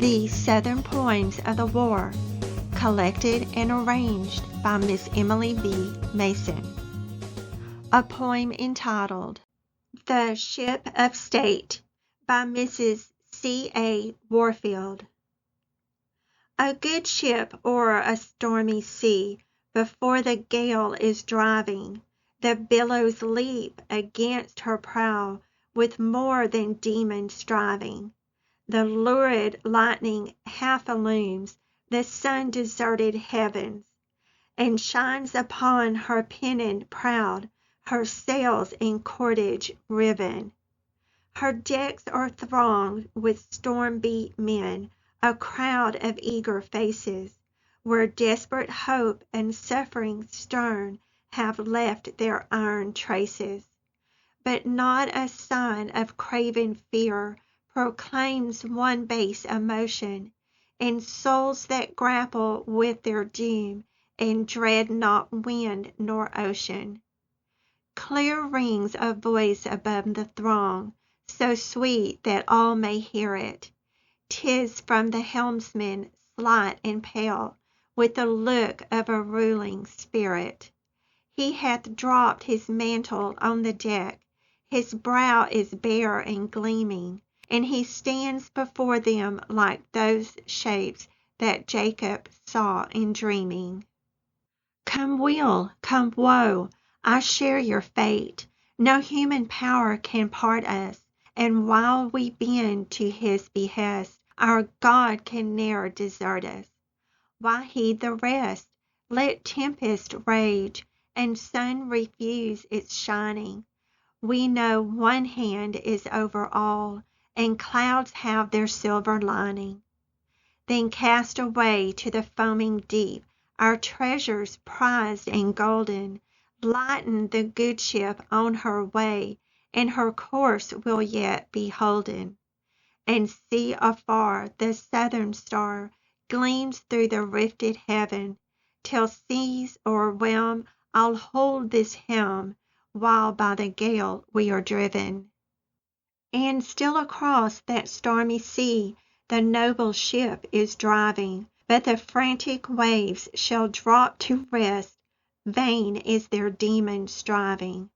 The Southern Poems of the War, collected and arranged by Miss Emily V. Mason. A poem entitled The Ship of State by Mrs. C. A. Warfield. A good ship o'er a stormy sea, before the gale is driving, the billows leap against her prow with more than demon striving. The lurid lightning half illumes the sun-deserted heavens, and shines upon her pennon proud, her sails in cordage riven. Her decks are thronged with storm-beat men, a crowd of eager faces, where desperate hope and suffering stern have left their iron traces. But not a sign of craven fear proclaims one base emotion, in souls that grapple with their doom and dread not wind nor ocean. Clear rings a voice above the throng, so sweet that all may hear it. 'Tis from the helmsman, slight and pale, with the look of a ruling spirit. He hath dropped his mantle on the deck, his brow is bare and gleaming, and he stands before them like those shapes that Jacob saw in dreaming. Come weal, come woe, I share your fate. No human power can part us, and while we bend to his behest, our God can ne'er desert us. Why heed the rest? Let tempest rage, and sun refuse its shining. We know one hand is over all, and clouds have their silver lining. Then cast away to the foaming deep our treasures prized and golden. Lighten the good ship on her way, and her course will yet be holden. And see afar the southern star gleams through the rifted heaven. Till seas o'erwhelm, I'll hold this helm, while by the gale we are driven. And still across that stormy sea the noble ship is driving, but the frantic waves shall drop to rest, vain is their demon striving.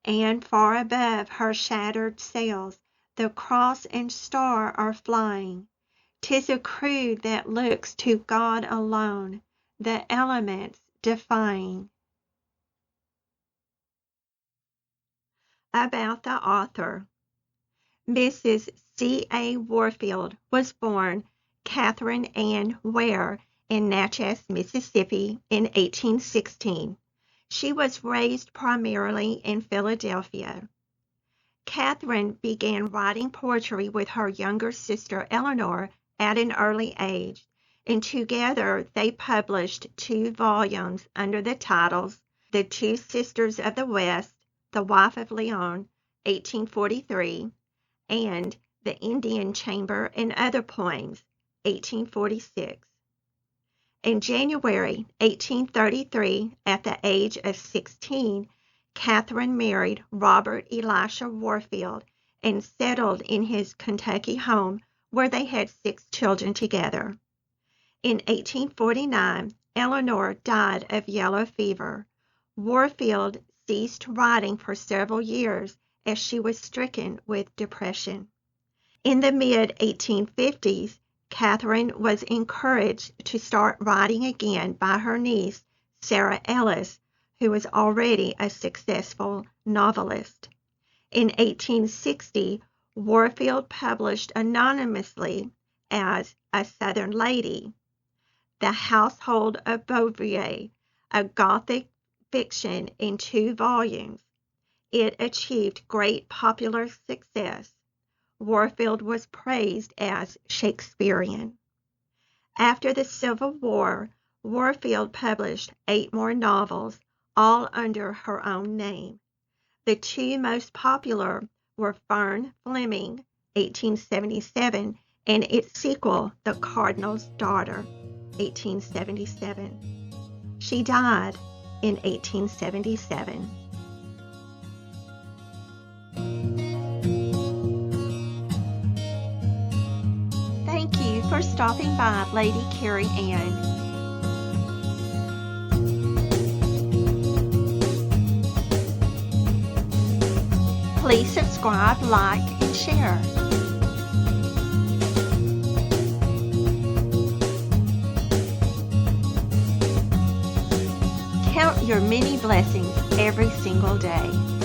And far above her shattered sails the cross and star are flying. 'Tis a crew that looks to God alone, the elements defying. About the author. Mrs. C. A. Warfield was born Catherine Ann Ware in Natchez, Mississippi in 1816. She was raised primarily in Philadelphia. Catherine began writing poetry with her younger sister Eleanor at an early age, and together they published 2 volumes under the titles The Two Sisters of the West, The Wife of Leon, 1843, and The Indian Chamber and Other Poems, 1846. In January 1833, at the age of 16, Catherine married Robert Elisha Warfield and settled in his Kentucky home, where they had 6 children together. In 1849, Eleanor died of yellow fever. Warfield ceased writing for several years as she was stricken with depression. In the mid-1850s, Catherine was encouraged to start writing again by her niece, Sarah Ellis, who was already a successful novelist. In 1860, Warfield published anonymously as A Southern Lady, The Household of Beauvoir, a Gothic fiction in 2 volumes. It achieved great popular success. Warfield was praised as Shakespearean. After the Civil War, Warfield published 8 more novels, all under her own name. The 2 most popular were Fern Fleming, 1877, and its sequel, The Cardinal's Daughter, 1877. She died in 1877. Thank you for stopping by, Lady Carrie Ann. Please subscribe, like, and share. Count your many blessings every single day.